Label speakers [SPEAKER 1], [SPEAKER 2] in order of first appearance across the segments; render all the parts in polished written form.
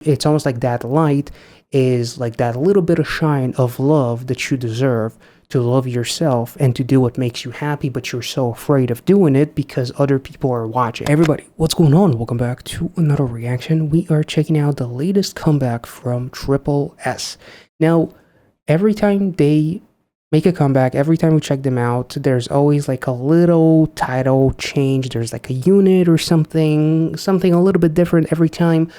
[SPEAKER 1] It's almost like that light is like that little bit of shine of love that you deserve, to love yourself and to do what makes you happy, but you're so afraid of doing it because other people are watching. Everybody, what's going on? Welcome back to another reaction. We are checking out the latest comeback from tripleS. Now, every time they make a comeback, every time we check them out, there's always like a little title change. There's like a unit or something a little bit different every time.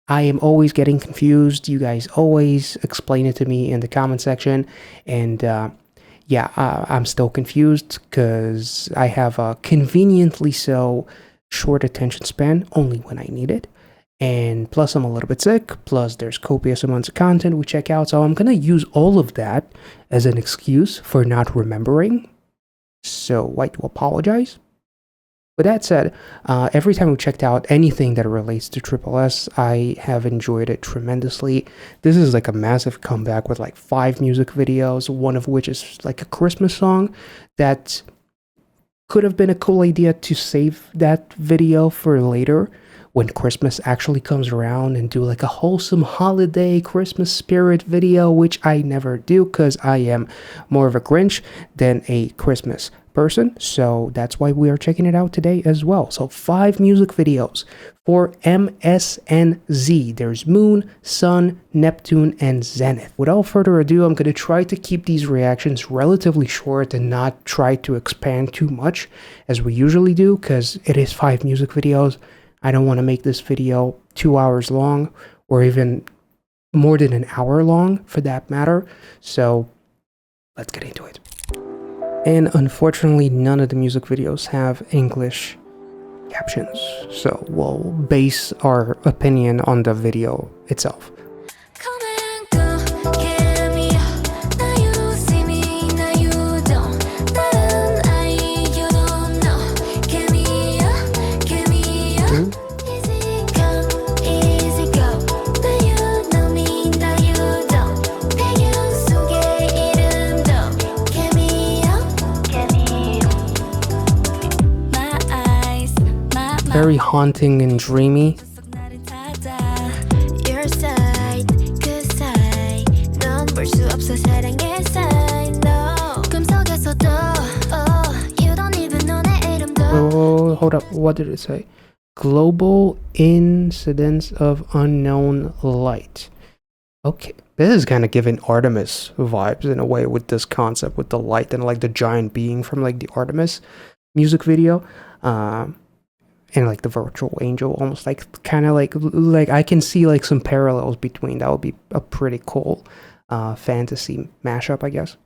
[SPEAKER 1] I am always getting confused. You guys always explain it to me in the comment section, and I'm still confused because I have a conveniently so short attention span only when I need it. And plus I'm a little bit sick, plus there's copious amounts of content we check out, so I'm gonna use all of that as an excuse for not remembering. So I do apologize. With that said, every time we checked out anything that relates to tripleS, I have enjoyed it tremendously. This is like a massive comeback with like 5 music videos, one of which is like a Christmas song that could have been a cool idea to save that video for later when Christmas actually comes around, and do like a wholesome holiday Christmas spirit video, which I never do because I am more of a Grinch than a Christmas person. So that's why we are checking it out today as well. So 5 music videos for msnz. There's Moon, Sun, Neptune, and Zenith. Without further ado, I'm going to try to keep these reactions relatively short and not try to expand too much as we usually do, because it is 5 music videos. I don't want to make this video 2 hours long, or even more than an hour long for that matter. So let's get into it. And unfortunately, none of the music videos have English captions, so we'll base our opinion on the video itself. Very haunting and dreamy. Oh, hold up. What did it say? Global incidence of unknown light. Okay, this is kind of giving Artemis vibes in a way with this concept with the light and like the giant being from like the Artemis music video. And like the virtual angel, almost like kind of like I can see like some parallels between. That would be a pretty cool fantasy mashup, I guess.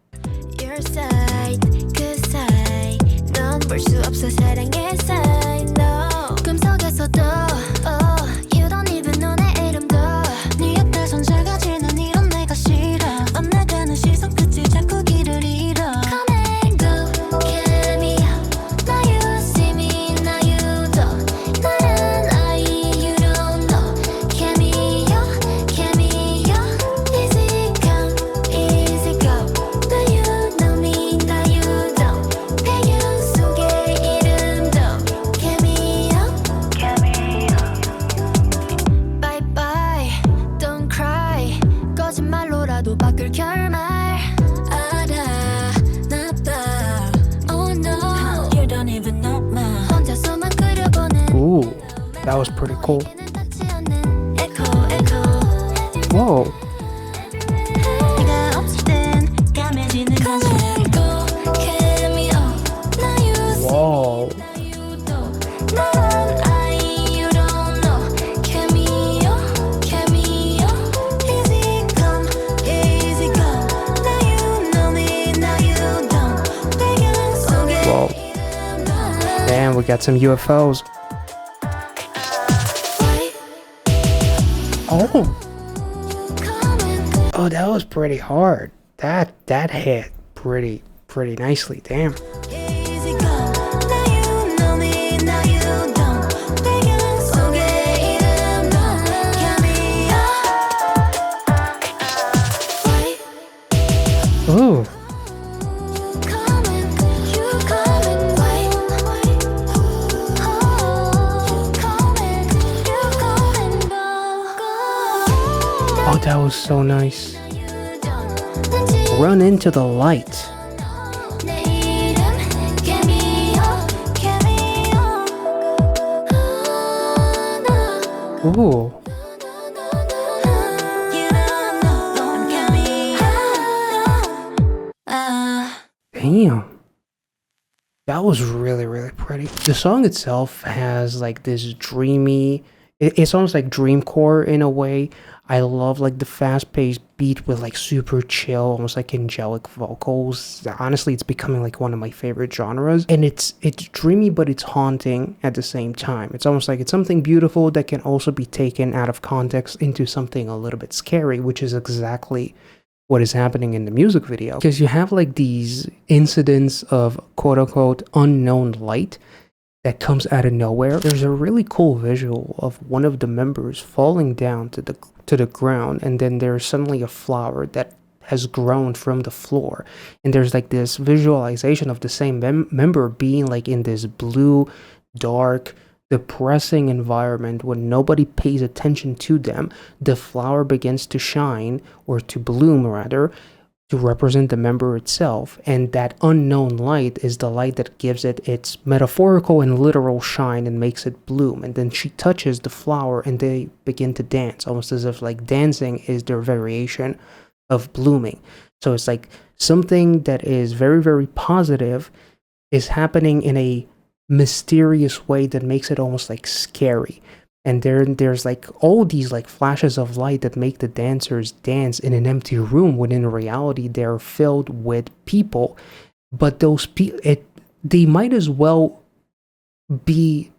[SPEAKER 1] Ooh, that was pretty cool. Whoa. Whoa. Whoa. Damn, we got some UFOs. Oh, that was pretty hard. That hit pretty nicely. Damn. Ooh. Oh, that was so nice. Run into the light. Ooh. Damn. That was really, really pretty. The song itself has like this dreamy, it's almost like dreamcore in a way. I love like the fast-paced beat with like super chill, almost like angelic vocals. Honestly, it's becoming like one of my favorite genres. And it's dreamy, but it's haunting at the same time. It's almost like it's something beautiful that can also be taken out of context into something a little bit scary, which is exactly what is happening in the music video. Because you have like these incidents of quote-unquote unknown light that comes out of nowhere. There's a really cool visual of one of the members falling down to the ground, and then there's suddenly a flower that has grown from the floor, and there's like this visualization of the same member being like in this blue, dark, depressing environment when nobody pays attention to them. The flower begins to shine, or to bloom rather, to represent the member itself, and that unknown light is the light that gives it its metaphorical and literal shine and makes it bloom. And then she touches the flower and they begin to dance, almost as if like dancing is their variation of blooming. So it's like something that is very, very positive is happening in a mysterious way that makes it almost like scary. And there's like all these like flashes of light that make the dancers dance in an empty room, when in reality they're filled with people. But those they might as well be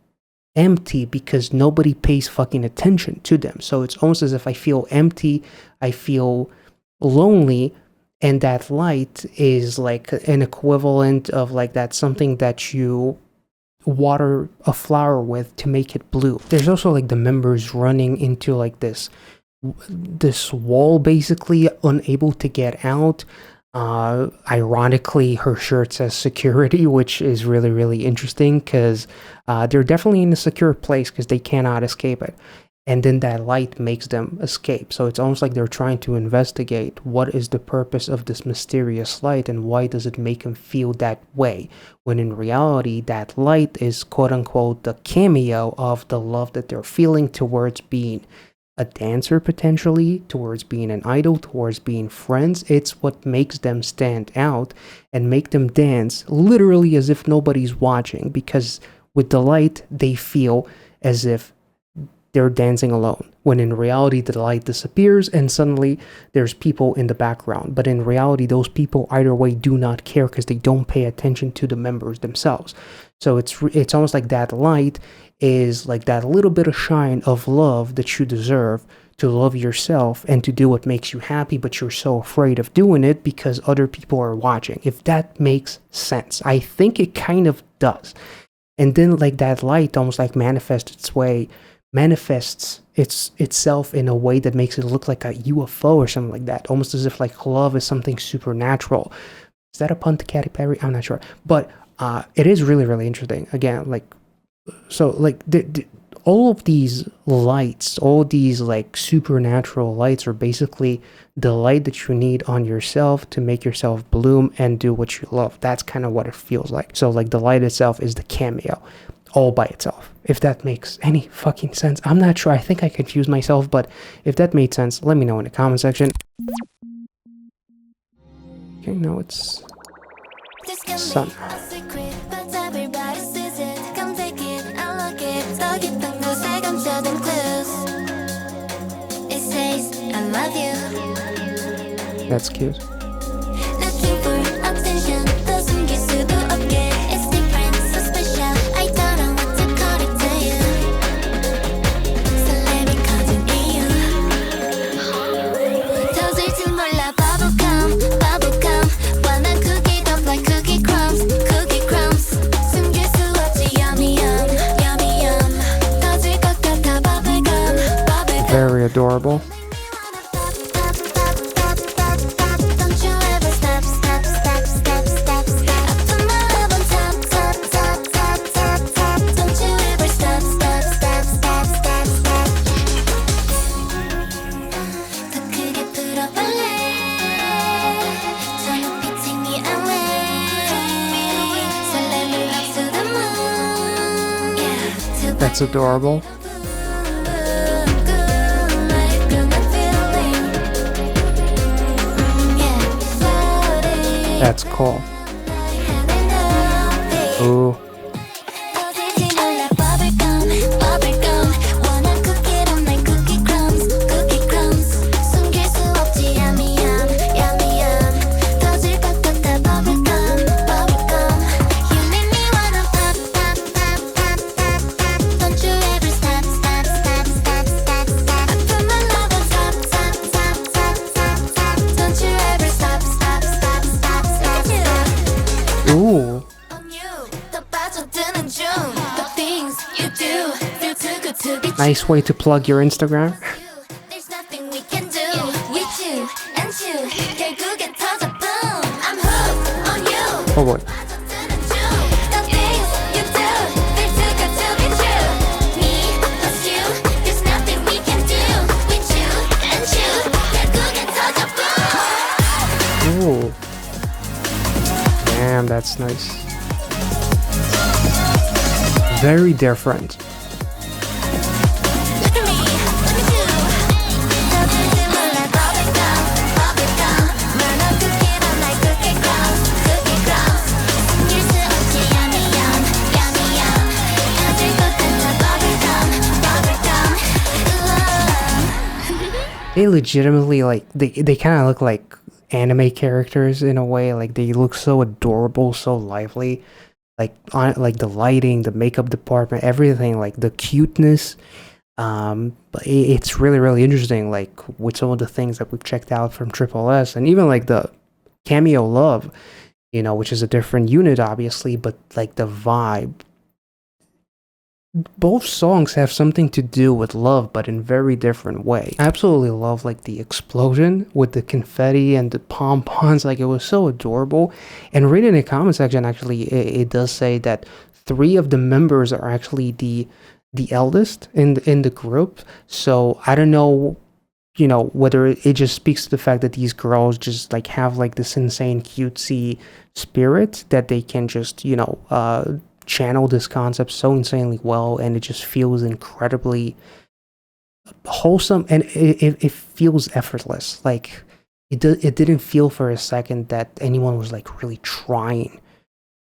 [SPEAKER 1] empty because nobody pays fucking attention to them. So it's almost as if I feel empty, I feel lonely, and that light is like an equivalent of like that's something that you water a flower with to make it blue. There's also like the members running into like this wall, basically unable to get out. Ironically, her shirt says security, which is really, really interesting because they're definitely in a secure place because they cannot escape it. And then that light makes them escape. So it's almost like they're trying to investigate what is the purpose of this mysterious light and why does it make them feel that way, when in reality that light is quote-unquote the cameo of the love that they're feeling towards being a dancer, potentially towards being an idol, towards being friends. It's what makes them stand out and make them dance literally as if nobody's watching, because with the light they feel as if they're dancing alone, when in reality the light disappears and suddenly there's people in the background. But in reality those people either way do not care because they don't pay attention to the members themselves. So it's almost like that light is like that little bit of shine of love that you deserve, to love yourself and to do what makes you happy, but you're so afraid of doing it because other people are watching. If that makes sense. I think it kind of does. And then like that light almost like manifests itself in a way that makes it look like a UFO or something like that, almost as if like love is something supernatural. Is that a pun to Katy Perry? I'm not sure, but it is really, really interesting. Again, like, so like all of these lights, all these like supernatural lights are basically the light that you need on yourself to make yourself bloom and do what you love. That's kind of what it feels like. So like the light itself is the cameo all by itself, if that makes any fucking sense. I'm not sure, I think I confused myself, but if that made sense, let me know in the comment section. Okay, now it's sun. That's cute. Very adorable. That's adorable. That's cool. Ooh. Ooh. Nice way to plug your Instagram. Oh boy. Ooh. Damn, that's nice. Very different. They legitimately, like, they kind of look like anime characters in a way. Like, they look so adorable, so lively. Like, like the lighting, the makeup department, everything, like the cuteness. But it's really, really interesting, like, with some of the things that we've checked out from tripleS, and even like the Cameo Love, you know, which is a different unit, obviously, but like the vibe. Both songs have something to do with love, but in very different way. I absolutely love like the explosion with the confetti and the pom-poms. Like, it was so adorable. And reading in the comment section, actually, it does say that 3 of the members are actually the eldest in the group. So I don't know, you know, whether it just speaks to the fact that these girls just like have like this insane cutesy spirit that they can just, you know, channel this concept so insanely well, and it just feels incredibly wholesome, and it feels effortless. Like, it didn't feel for a second that anyone was like really trying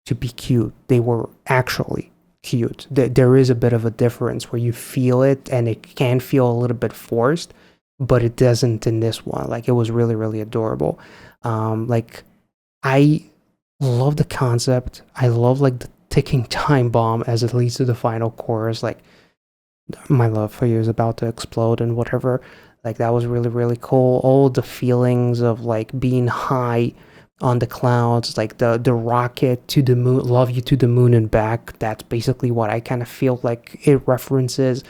[SPEAKER 1] to be cute. They were actually cute. There is a bit of a difference where you feel it, and it can feel a little bit forced, but it doesn't in this one. Like, it was really, really adorable. Like, I love the concept. I love like the ticking time bomb as it leads to the final chorus. Like, my love for you is about to explode and whatever. Like, that was really, really cool. All the feelings of like being high on the clouds, like the rocket to the moon, love you to the moon and back. That's basically what I kind of feel like it references.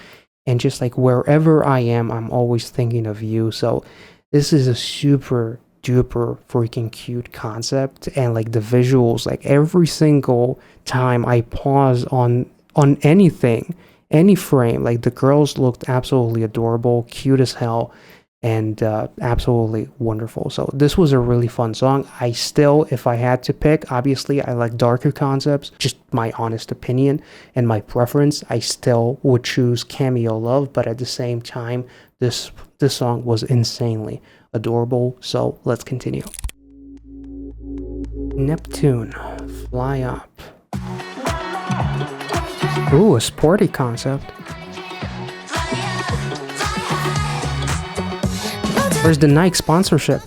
[SPEAKER 1] And just like wherever I am, I'm always thinking of you. So this is a super duper freaking cute concept, and like the visuals, like every single time I pause on anything, any frame, like the girls looked absolutely adorable, cute as hell, and absolutely wonderful. So this was a really fun song. I still, if I had to pick, obviously I like darker concepts, just my honest opinion and my preference, I still would choose Cameo Love, but at the same time, this song was insanely adorable. So let's continue. Neptune, Fly Up. Ooh, a sporty concept. Where's the Nike sponsorship?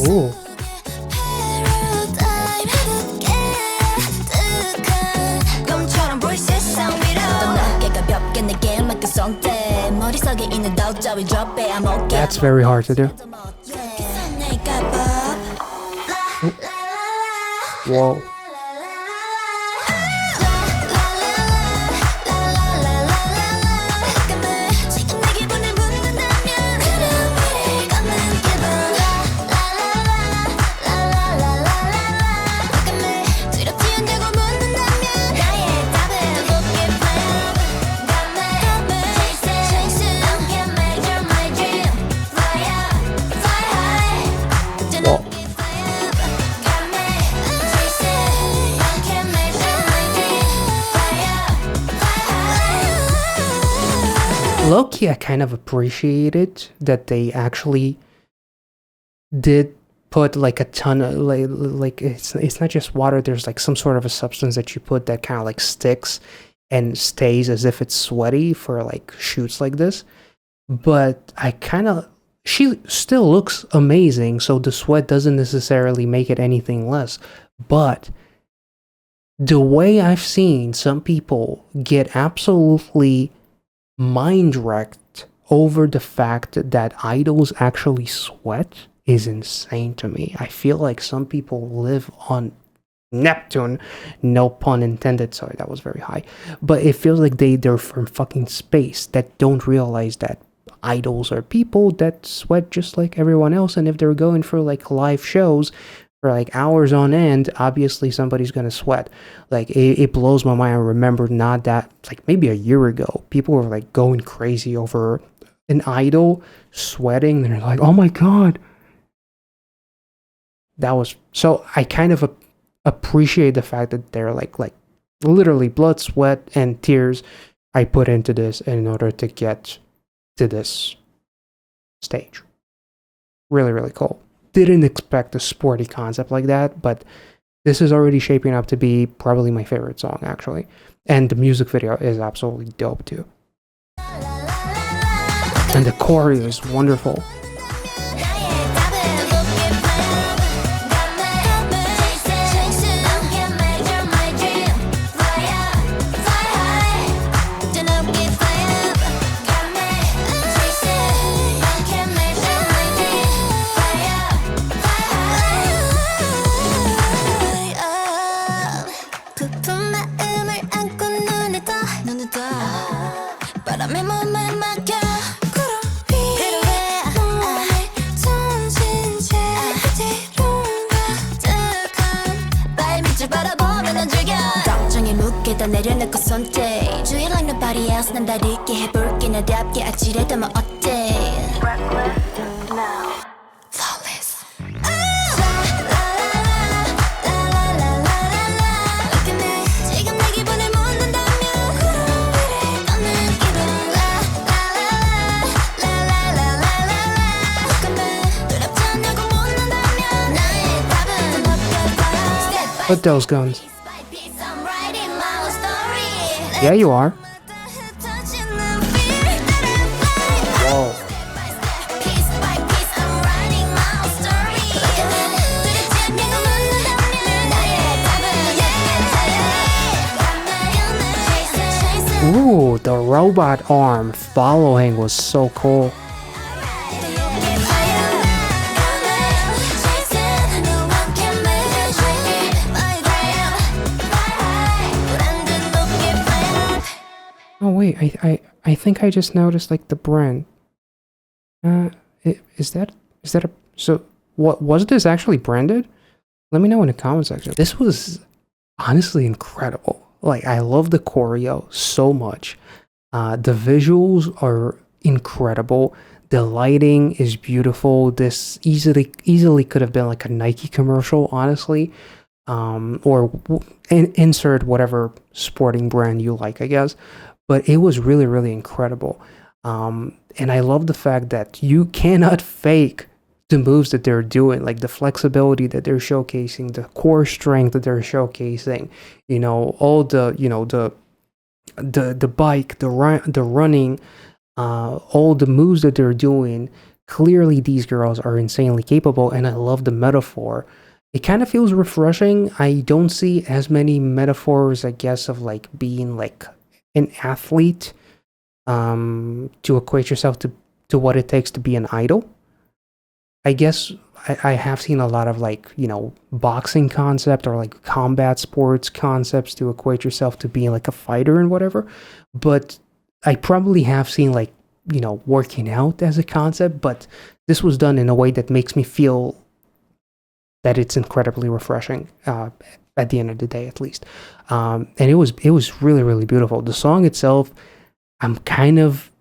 [SPEAKER 1] Ooh. That's very hard to do. Whoa. Low-key, I kind of appreciated that they actually did put like a ton of like it's not just water. There's like some sort of a substance that you put that kind of like sticks and stays as if it's sweaty for like shoots like this. But she still looks amazing, so the sweat doesn't necessarily make it anything less. But the way I've seen some people get absolutely mind wrecked over the fact that idols actually sweat is insane to me. I feel like some people live on Neptune, no pun intended. Sorry, that was very high. But it feels like they're from fucking space that don't realize that idols are people that sweat just like everyone else, and if they're going for like live shows for like hours on end, obviously somebody's gonna sweat. Like it blows my mind. I remember not that like maybe a year ago, people were like going crazy over an idol sweating, and they're like, oh my god. That was so I kind of appreciate the fact that they're like literally blood, sweat, and tears I put into this in order to get to this stage. Really, really cool. Didn't expect a sporty concept like that, but this is already shaping up to be probably my favorite song, actually. And the music video is absolutely dope, too. And the choreo is wonderful.
[SPEAKER 2] 내려놓고 손대 Do it like nobody else 난 다르게 해볼게 나답게 아찔해도 뭐 어때 Flawless 지금 내 기분을 묻는다면 너는 기분 두렵지 않냐고 묻는다면 나의 답은 없겠다
[SPEAKER 1] Put those guns. Yeah, you are. Whoa. Ooh, the robot arm following was so cool. Oh wait, I think I just noticed like the brand. Is that a so what was this actually branded? Let me know in the comment section. This was honestly incredible. Like I love the choreo so much. The visuals are incredible. The lighting is beautiful. This easily could have been like a Nike commercial, honestly. Or insert whatever sporting brand you like, I guess. But it was really, really incredible. And I love the fact that you cannot fake the moves that they're doing, like the flexibility that they're showcasing, the core strength that they're showcasing, you know, all the, you know, the bike, the running, all the moves that they're doing. Clearly, these girls are insanely capable, and I love the metaphor. It kind of feels refreshing. I don't see as many metaphors, I guess, of like being like an athlete to equate yourself to what it takes to be an idol. I guess I have seen a lot of like, you know, boxing concept or like combat sports concepts to equate yourself to being like a fighter and whatever. But I probably have seen like, you know, working out as a concept, but this was done in a way that makes me feel that it's incredibly refreshing at the end of the day, at least. And it was really, really beautiful. The song itself, I'm kind of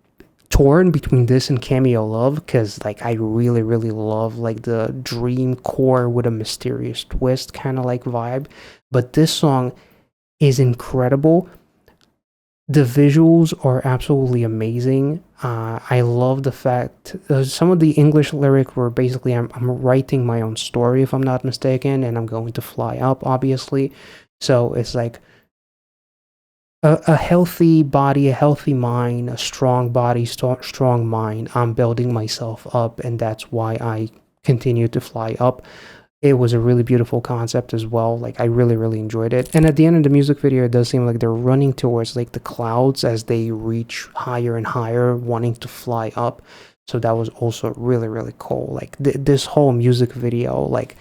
[SPEAKER 1] torn between this and Cameo Love, because like I really, really love like the dream core with a mysterious twist kind of like vibe. But this song is incredible. The visuals are absolutely amazing. I love the fact some of the English lyrics were basically I'm writing my own story if I'm not mistaken, and I'm going to fly up, obviously. So it's like a healthy body, a healthy mind, a strong body, strong mind. I'm building myself up, and that's why I continue to fly up. It was a really beautiful concept as well. Like, I really, really enjoyed it. And at the end of the music video, it does seem like they're running towards like the clouds as they reach higher and higher, wanting to fly up. So that was also really, really cool. Like this whole music video, like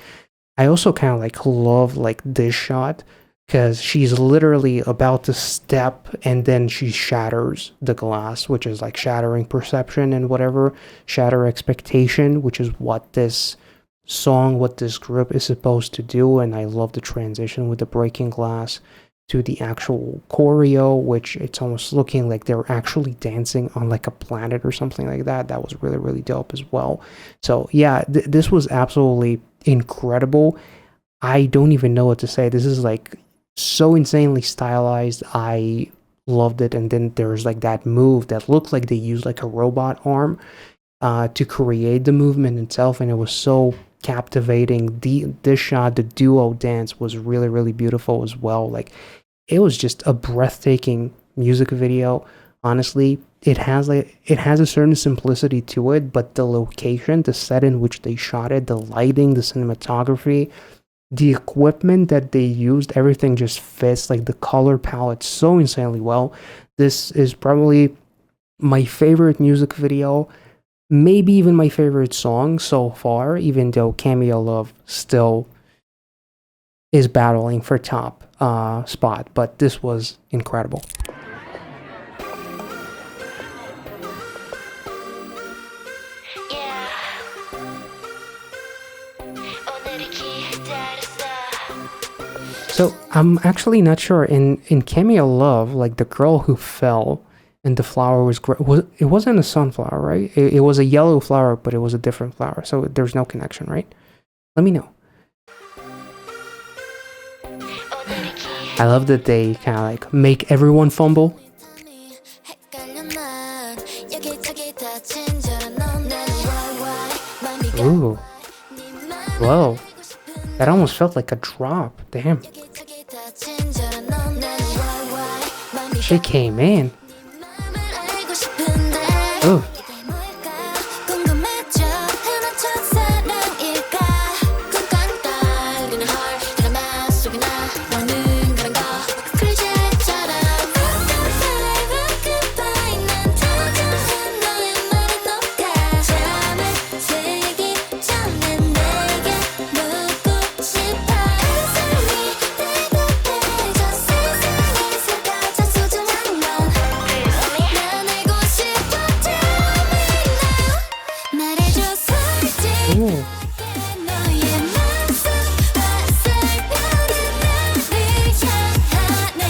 [SPEAKER 1] I also kind of like love like this shot because she's literally about to step and then she shatters the glass, which is like shattering perception and whatever, shatter expectation, which is what this song, what this group is supposed to do. And I love the transition with the breaking glass to the actual choreo, which it's almost looking like they're actually dancing on like a planet or something like that. That was really, really dope as well. So yeah, this was absolutely incredible. I don't even know what to say. This is like so insanely stylized. I loved it. And then there's like that move that looked like they used like a robot arm to create the movement itself, and it was so captivating. This shot, the duo dance, was really, really beautiful as well. Like, it was just a breathtaking music video. Honestly, it has a certain simplicity to it, but the location, the set in which they shot it, the lighting, the cinematography, the equipment that they used, everything just fits. Like, the color palette so insanely well. This is probably my favorite music video, maybe even my favorite song so far, even though Cameo Love still is battling for top spot, but this was incredible. So I'm actually not sure, in Cameo Love, like the girl who fell and the flower was it wasn't a sunflower, right? It was a yellow flower, but it was a different flower, so there's no connection, right? Let me know. I love that they kind of like make everyone fumble. Ooh. Whoa. That almost felt like a drop. Damn. She came in. Ooh.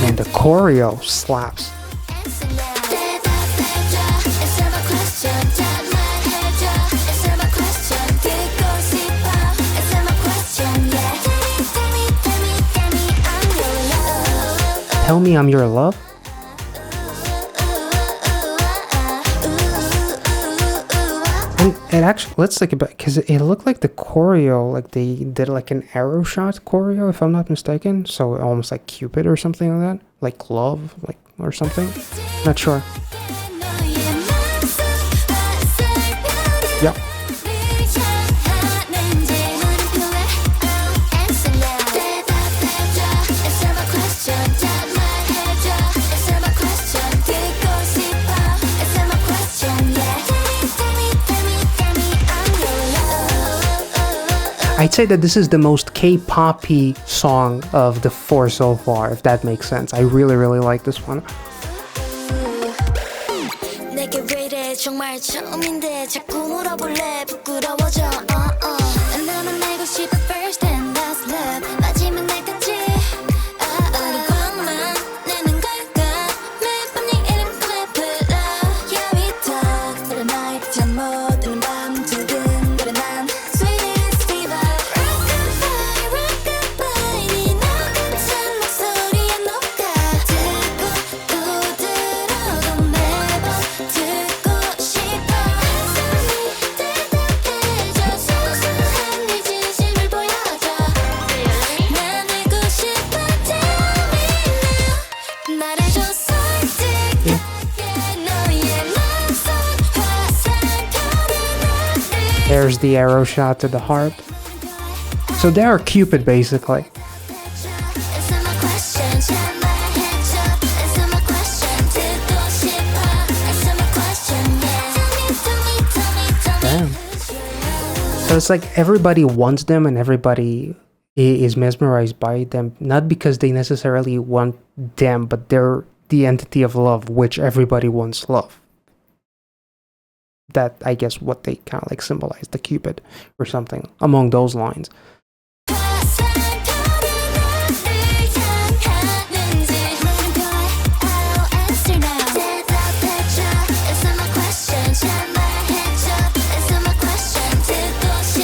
[SPEAKER 1] And the choreo slaps. Tell me I'm your love. And it actually, let's think about, because it looked like the choreo, like they did like an arrow shot choreo, if I'm not mistaken. So almost like Cupid or something like that, like love, like, or something. Not sure. Yep. I'd say that this is the most K-pop-y song of the four so far, if that makes sense. I really, really like this one. There's the arrow shot to the heart. So they are Cupid, basically. Damn. So it's like everybody wants them and everybody is mesmerized by them, not because they necessarily want them, but they're the entity of love, which everybody wants love. That, I guess, what they kind of like symbolize, the Cupid or something among those lines.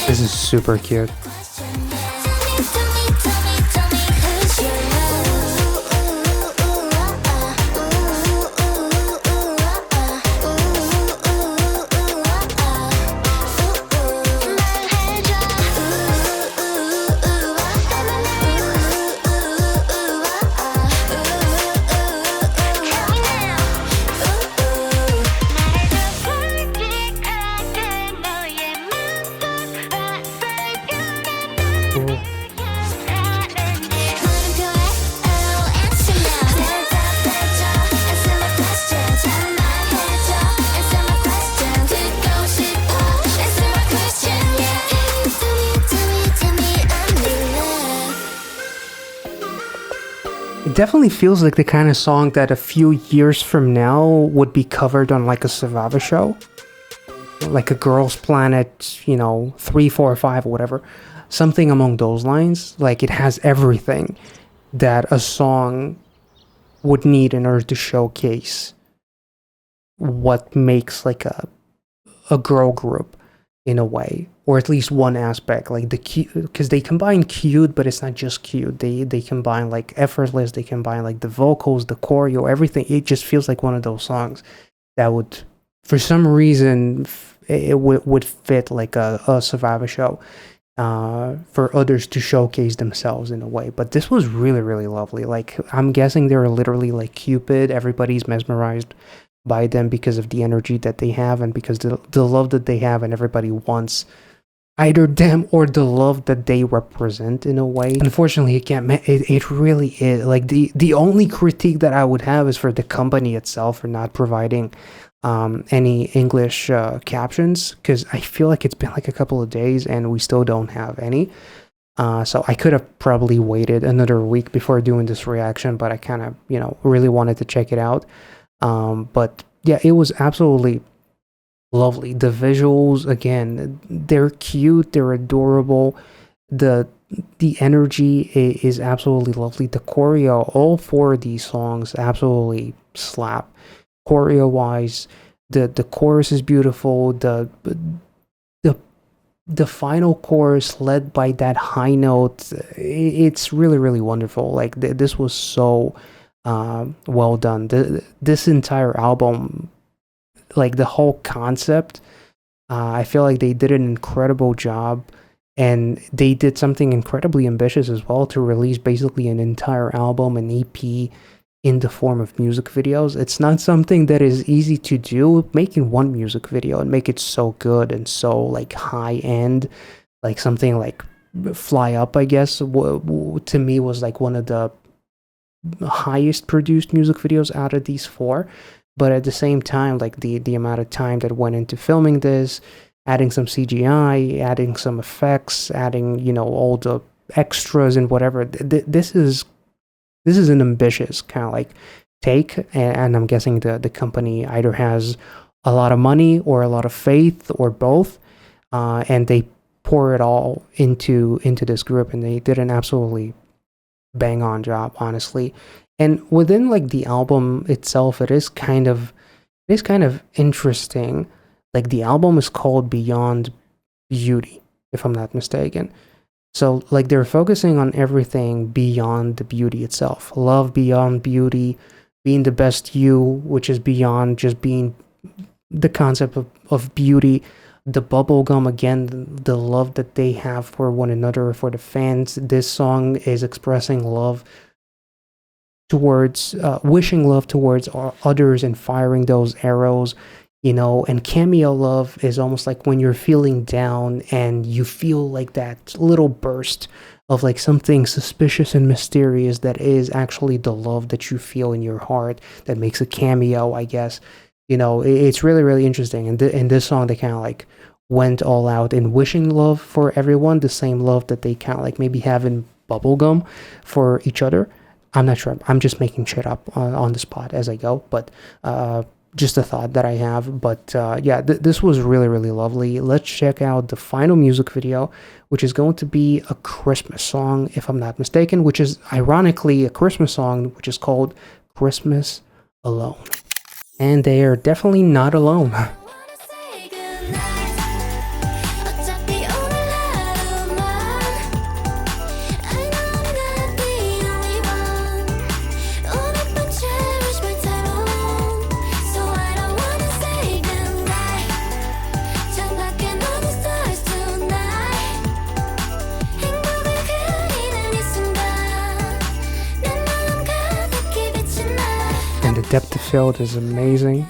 [SPEAKER 1] This is super cute. It definitely feels like the kind of song that a few years from now would be covered on like a Survivor show. Like a Girls Planet, 3, 4, 5 or whatever. Something among those lines. Like it has everything that a song would need in order to showcase what makes like a girl group in a way, or at least one aspect, like the cute, because they combine cute, but it's not just cute. They combine like effortless. They combine like the vocals, the choreo, everything. It just feels like one of those songs that would, for some reason, it would fit like a Survivor show for others to showcase themselves in a way. But this was really, really lovely. Like I'm guessing they're literally like Cupid. Everybody's mesmerized by them because of the energy that they have and because the love that they have, and everybody wants either them or the love that they represent in a way. Unfortunately, it really is like the only critique that I would have is for the company itself for not providing any English captions, because I feel like it's been like a couple of days and we still don't have any. So I could have probably waited another week before doing this reaction, but I kind of really wanted to check it out. But yeah, it was absolutely lovely. The visuals, again, they're cute, they're adorable. The energy is absolutely lovely. The choreo, all four of these songs absolutely slap. Choreo wise, the chorus is beautiful. The final chorus led by that high note, it's really, really wonderful. Like this was so well done. This entire album, like the whole concept, I feel like they did an incredible job, and they did something incredibly ambitious as well to release basically an entire album, an EP, in the form of music videos. It's not something that is easy to do, making one music video and make it so good and so like high end, like something like Fly Up, I guess, to me was like one of the highest produced music videos out of these four. But at the same time, like the amount of time that went into filming this, adding some CGI, adding some effects, adding all the extras and whatever, this is an ambitious kind of like take, and I'm guessing the company either has a lot of money or a lot of faith or both, and they pour it all into this group, and they did an absolutely bang on job, honestly. And within like the album itself, it is kind of interesting. Like the album is called Beyond Beauty, if I'm not mistaken. So like they're focusing on everything beyond the beauty itself. Love beyond beauty, being the best you, which is beyond just being the concept of beauty. The bubblegum, again, the love that they have for one another, for the fans. This song is expressing love towards, wishing love towards others and firing those arrows and cameo love is almost like when you're feeling down and you feel like that little burst of like something suspicious and mysterious that is actually the love that you feel in your heart that makes a cameo, I guess. It's really, really interesting. And in this song, they kind of like went all out in wishing love for everyone, the same love that they kind of like maybe have in bubblegum for each other. I'm not sure. I'm just making shit up on the spot as I go, but just a thought that I have. But yeah, this was really, really lovely. Let's check out the final music video, which is going to be a Christmas song, if I'm not mistaken, which is ironically a Christmas song, which is called Christmas Alone. And they are definitely not alone. And the depth of field is amazing.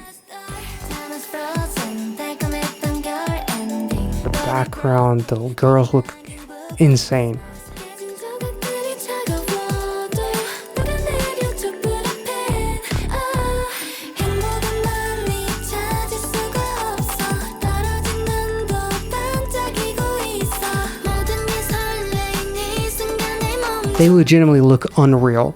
[SPEAKER 1] The background, the girls look insane. They legitimately look unreal.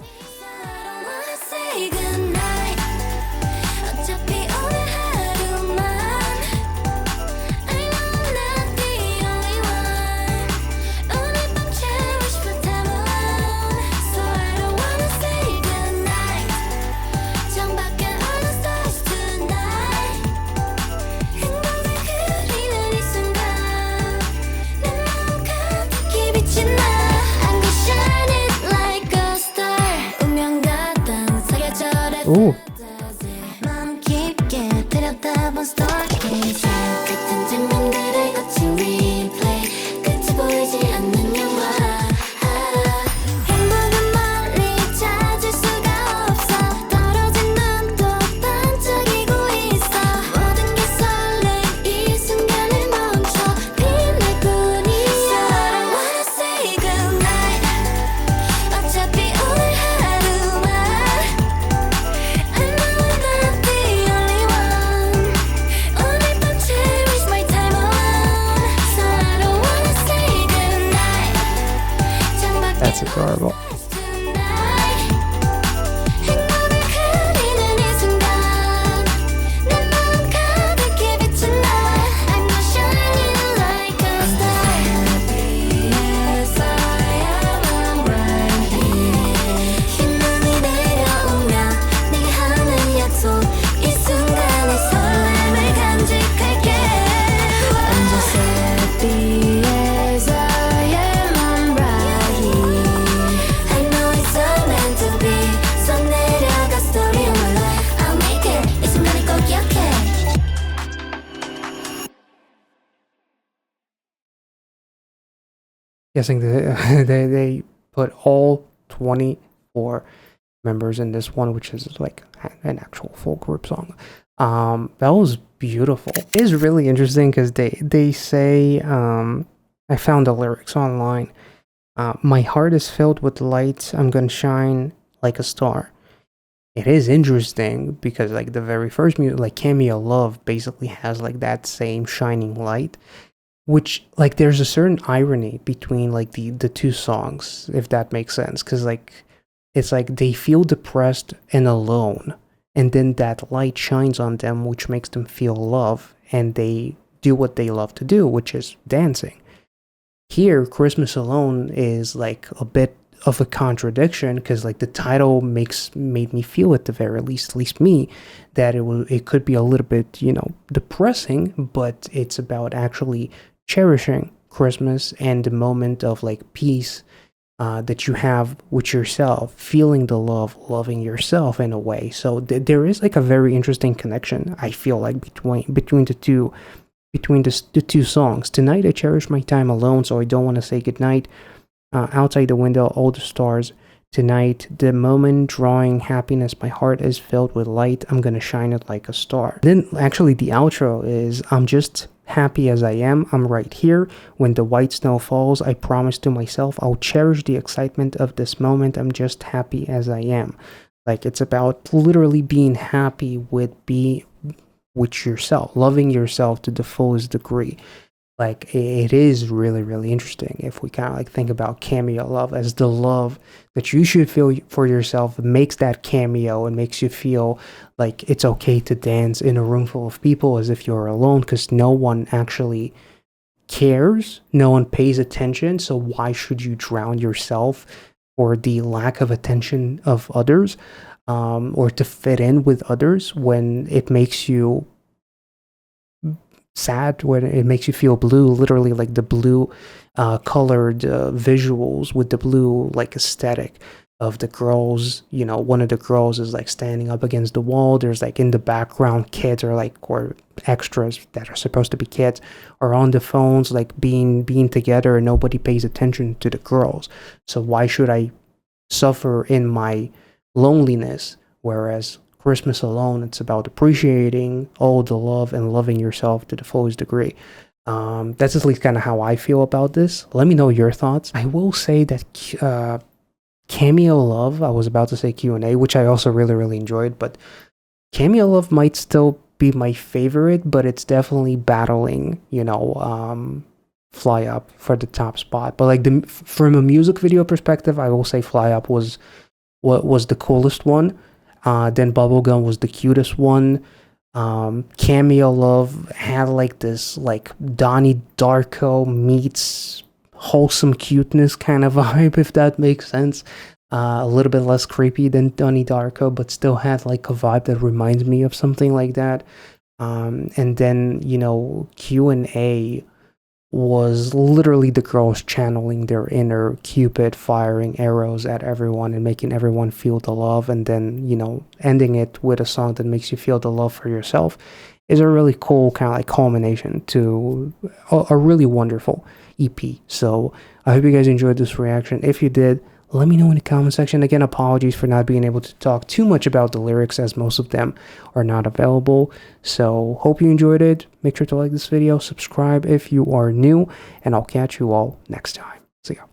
[SPEAKER 1] Ooh. That's adorable. Guessing they put all 24 members in this one, which is like an actual full group song. That was beautiful. It is really interesting because they say, I found the lyrics online. My heart is filled with light. I'm gonna shine like a star. It is interesting because like the very first music, like Cameo Love, basically has like that same shining light. Which, like, there's a certain irony between, like, the two songs, if that makes sense. Because, like, it's like they feel depressed and alone. And then that light shines on them, which makes them feel love. And they do what they love to do, which is dancing. Here, Christmas Alone is, like, a bit of a contradiction. Because, like, the title made me feel, at the very least, at least me, that it could be a little bit, depressing. But it's about actually cherishing Christmas and the moment of like peace that you have with yourself, feeling the love, loving yourself in a way. So there is like a very interesting connection, I feel like, between the two songs. Tonight I cherish my time alone, so I don't want to say goodnight. Outside the window, all the stars Tonight, the moment drawing happiness, my heart is filled with light. I'm gonna shine it like a star. Then actually the outro is, I'm just happy as I am. I'm right here. When the white snow falls, I promise to myself I'll cherish the excitement of this moment. I'm just happy as I am. Like, it's about literally being happy with yourself, loving yourself to the fullest degree. Like, it is really, really interesting if we kind of like think about cameo love as the love that you should feel for yourself. It makes that cameo and makes you feel like it's okay to dance in a room full of people as if you're alone, because no one actually cares, no one pays attention. So why should you drown yourself for the lack of attention of others, or to fit in with others, when it makes you sad, when it makes you feel blue, literally like the blue colored visuals with the blue like aesthetic of the girls. You know, one of the girls is like standing up against the wall. There's like in the background kids, or extras that are supposed to be kids, are on the phones like being together, and nobody pays attention to the girls. So why should I suffer in my loneliness? Whereas Christmas alone, it's about appreciating all the love and loving yourself to the fullest degree. That's at least kind of how I feel about this. Let me know your thoughts. I will say that cameo love, I was about to say Q&A, which I also really, really enjoyed, but cameo love might still be my favorite, but it's definitely battling, Fly Up for the top spot. But like from a music video perspective, I will say Fly Up was what was the coolest one. Then Bubblegum was the cutest one. Cameo Love had like this like Donnie Darko meets wholesome cuteness kind of vibe, if that makes sense. A little bit less creepy than Donnie Darko, but still had like a vibe that reminds me of something like that. And then, Q&A was literally the girls channeling their inner Cupid, firing arrows at everyone and making everyone feel the love, and then, ending it with a song that makes you feel the love for yourself, is a really cool kind of like culmination to a really wonderful EP. So I hope you guys enjoyed this reaction. If you did, let me know in the comment section. Again, apologies for not being able to talk too much about the lyrics, as most of them are not available. So hope you enjoyed it. Make sure to like this video, subscribe if you are new, and I'll catch you all next time. See ya.